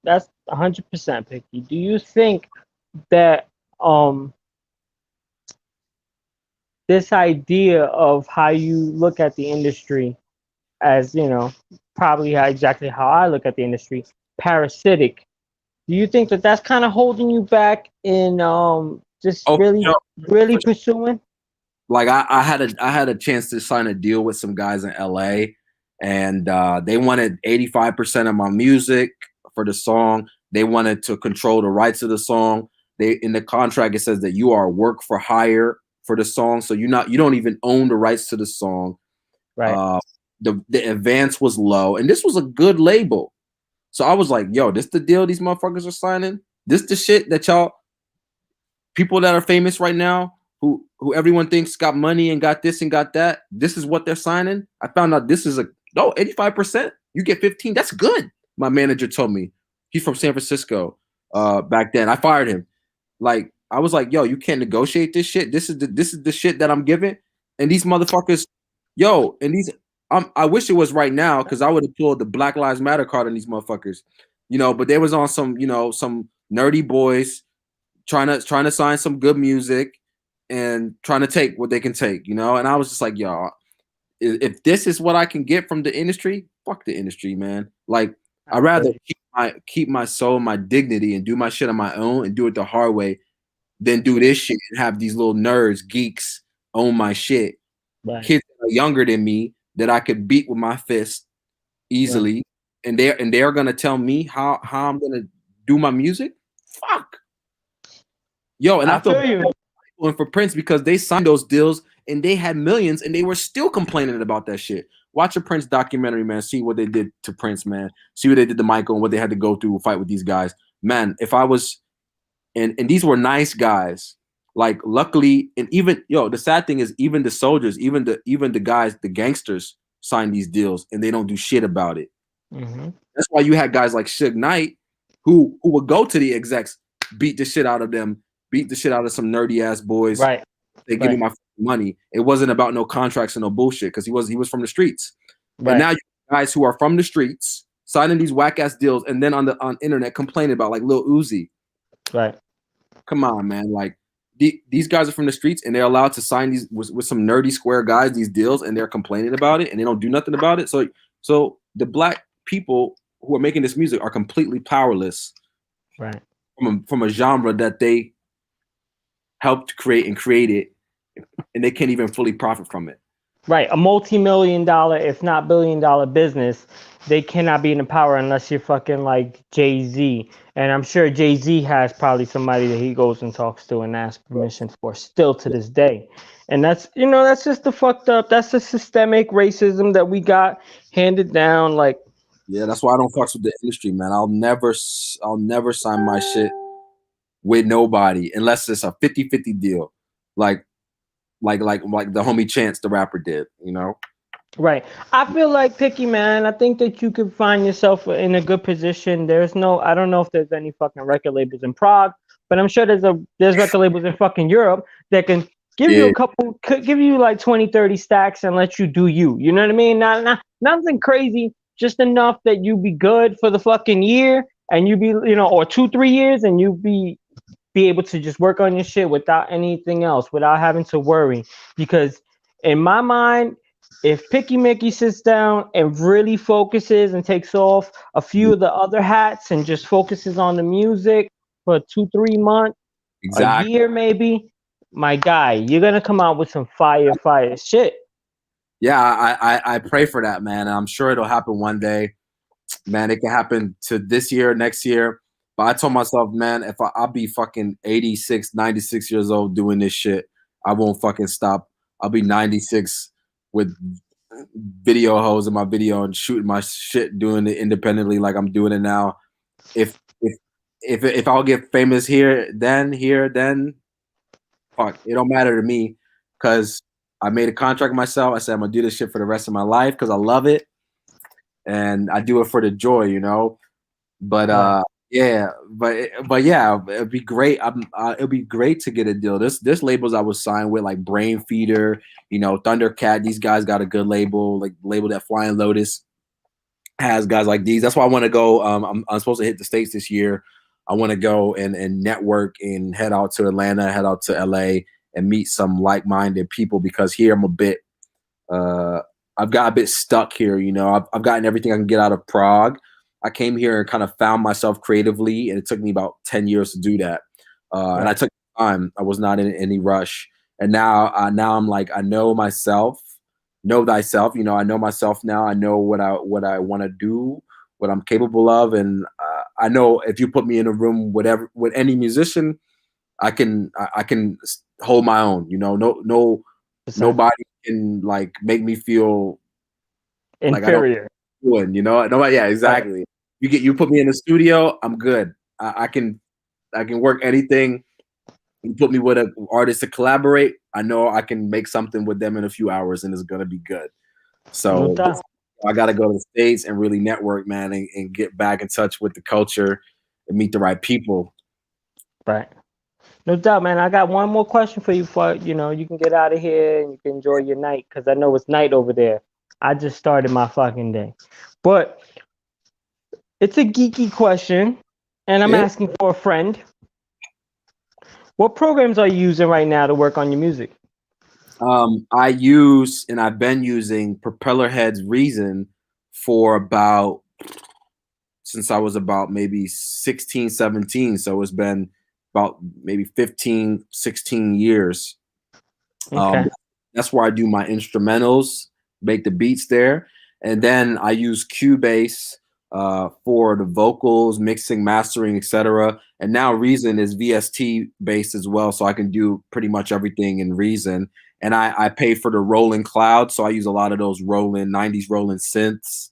that's 100%, Piqi. Do you think that this idea of how you look at the industry as, probably exactly how I look at the industry, parasitic, do you think that that's kind of holding you back in really pursuing? Like I had a chance to sign a deal with some guys in LA, and they wanted 85% of my music for the song. They wanted to control the rights of the song. In the contract it says that you are work for hire for the song, so you don't even own the rights to the song. Right. The advance was low, and this was a good label. So I was like, yo, this the deal these motherfuckers are signing? This the shit that y'all people that are famous right now, who everyone thinks got money and got this and got that, this is what they're signing? I found out this is 85%. You get 15. That's good. My manager told me. He's from San Francisco. Back then. I fired him. Like, I was like, yo, you can't negotiate this shit. This is the shit that I'm giving. And these motherfuckers, yo, and these I wish it was right now because I would have pulled the Black Lives Matter card on these motherfuckers. But they was on some, some nerdy boys trying to sign some good music and trying to take what they can take, and I was just like, yo, if this is what I can get from the industry, fuck the industry, man. Like, I'd rather keep my soul, my dignity, and do my shit on my own and do it the hard way than do this shit and have these little nerds, geeks own my shit. Right. Kids that are younger than me that I could beat with my fist easily, right. and they're gonna tell me how I'm gonna do my music. Fuck. Yo, and I feel you. And for Prince because they signed those deals and they had millions and they were still complaining about that shit. Watch a Prince documentary, man. See what they did to Prince, man. See what they did to Michael and what they had to go through fight with these guys. Man, if I was and these were nice guys. Like, luckily, and even the sad thing is even the soldiers, even the guys, the gangsters sign these deals and they don't do shit about it. Mm-hmm. That's why you had guys like Suge Knight who would go to the execs, beat the shit out of them, beat the shit out of some nerdy ass boys. Right. They give me my money. It wasn't about no contracts and no bullshit because he was from the streets. Right. And now you guys who are from the streets signing these whack ass deals and then on internet complaining about like Lil Uzi. Right. Come on, man. Like these guys are from the streets and they're allowed to sign these with some nerdy square guys these deals and they're complaining about it and they don't do nothing about it. So the black people who are making this music are completely powerless. Right. From a genre that they helped create and create it, and they can't even fully profit from it. Right. A multi-million-dollar, if not billion-dollar business, they cannot be in power unless you're fucking like Jay-Z. And I'm sure Jay-Z has probably somebody that he goes and talks to and asks permission for still to this day. And that's just the fucked up. That's the systemic racism that we got handed down. Like, yeah, that's why I don't fuck with the industry, man. I'll never sign my shit with nobody unless it's a 50-50 deal. Like the homie Chance the rapper did, Right. I feel like Piqi, man, I think that you could find yourself in a good position. I don't know if there's any fucking record labels in Prague, but I'm sure there's record labels in fucking Europe that can give you give you like 20, 30 stacks and let you do you. You know what I mean? Not nothing crazy, just enough that you be good for the fucking year and you be, or 2-3 years and you be able to just work on your shit without anything else, without having to worry. Because in my mind, if Piqi Miqi sits down and really focuses and takes off a few of the other hats and just focuses on the music for 2-3 months, a year maybe, my guy, you're gonna come out with some fire shit. Yeah, I pray for that, man. And I'm sure it'll happen one day. Man, it can happen to this year, next year. But I told myself, man, if I'll be fucking 86, 96 years old doing this shit, I won't fucking stop. I'll be 96 with video hoes in my video and shooting my shit, doing it independently like I'm doing it now. If I'll get famous here, then fuck, it don't matter to me because I made a contract with myself. I said I'm gonna do this shit for the rest of my life because I love it and I do it for the joy, But yeah, but yeah, it'd be great. It'd be great to get a deal. This labels I was signed with, like Brain Feeder, Thundercat. These guys got a good label, like label that Flying Lotus has guys like these. That's why I want to go. I'm supposed to hit the States this year. I want to go and network and head out to Atlanta, head out to LA, and meet some like-minded people because here I'm a bit. I've got a bit stuck here. I've gotten everything I can get out of Prague. I came here and kind of found myself creatively, and it took me about 10 years to do that. And I took time. I was not in any rush. And now I'm like, I know myself. Know thyself. I know myself now. I know what I want to do, what I'm capable of, and I know if you put me in a room with any musician, I can hold my own. Nobody can like make me feel inferior. Nobody, yeah, exactly. Right. You put me in the studio, I'm good. I can work anything. You put me with an artist to collaborate, I know I can make something with them in a few hours and it's gonna be good. No So doubt. I gotta go to the States and really network, man, and get back in touch with the culture and meet the right people. Right. No doubt, man. I got one more question for you before you can get out of here and you can enjoy your night because I know it's night over there. I just started my fucking day. But it's a geeky question, and I'm Yeah. asking for a friend. What programs are you using right now to work on your music? I use and I've been using Propellerhead's Reason for about since I was about maybe 16, 17. So it's been about maybe 15, 16 years. Okay. That's where I do my instrumentals, make the beats there. And then I use Cubase for the vocals, mixing, mastering, etc. And now Reason is VST based as well. So I can do pretty much everything in Reason. And I pay for the Rolling Cloud. So I use a lot of those 90s Rolling synths,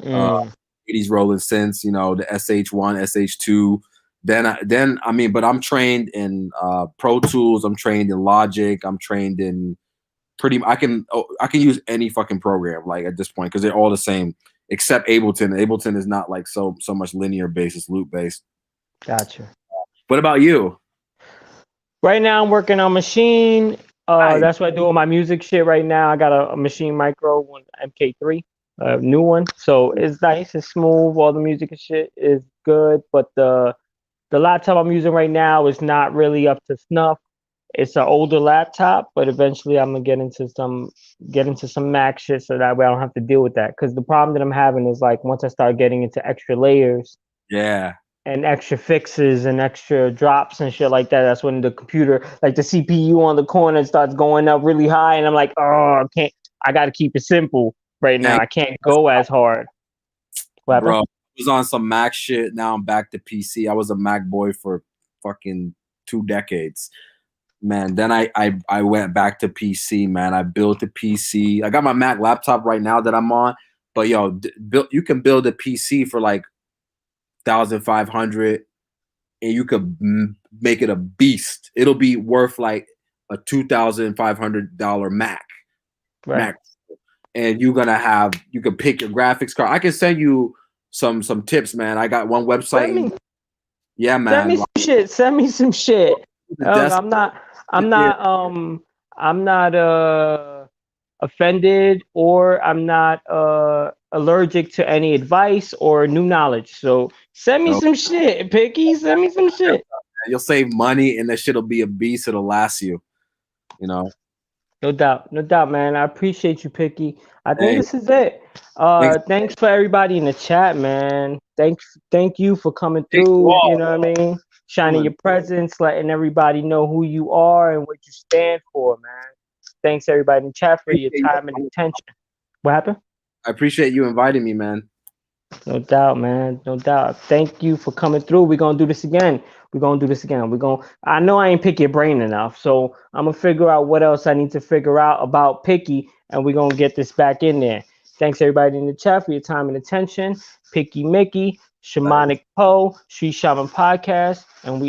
80s Rolling synths, the SH1, SH2. But I'm trained in Pro Tools. I'm trained in Logic. I'm trained in I can use any fucking program like at this point because they're all the same except Ableton. Ableton is not like so much linear based, it's loop based. Gotcha. What about you? Right now I'm working on Machine. Nice. That's what I do all my music shit right now. I got a Machine Micro one, MK3, new one. So it's nice, it's smooth. All the music and shit is good, but the laptop I'm using right now is not really up to snuff. It's an older laptop, but eventually I'm gonna get into some Mac shit so that way I don't have to deal with that. Because the problem that I'm having is like once I start getting into extra layers, Yeah, and extra fixes and extra drops and shit like that, that's when the computer, like the CPU on the corner, starts going up really high, and I'm like, oh, I got to keep it simple right now. I can't go as hard. bro. I was on some Mac shit. Now I'm back to PC. I was a Mac boy for fucking 2 decades. Man, then I went back to PC, man. I built a PC. I got my Mac laptop right now that I'm on, but you can build a PC for like 1,500 and you could make it a beast. It'll be worth like a $2,500 Mac. Right. Mac. And you can pick your graphics card. I can send you some tips, man. I got one website. Yeah, man. Send me some shit. Send me some shit. I'm not offended, or I'm not allergic to any advice or new knowledge. So send me some shit, Piqi. Send me some shit. You'll save money and that shit'll be a beast. It'll last you. No doubt, man. I appreciate you, Piqi. I think this is it. Thanks for everybody in the chat, man. Thank you for coming through. You know what I mean? Shining your presence, letting everybody know who you are and what you stand for, man. Thanks everybody in the chat for your time and attention. What happened? I appreciate you inviting me, man. No doubt, man. No doubt. Thank you for coming through. We're gonna do this again. I know I ain't pick your brain enough, so I'm gonna figure out what else I need to figure out about Piqi, and we're gonna get this back in there. Thanks everybody in the chat for your time and attention. Piqi Miqi, Shamanic Poe, Street Shaman Podcast, and we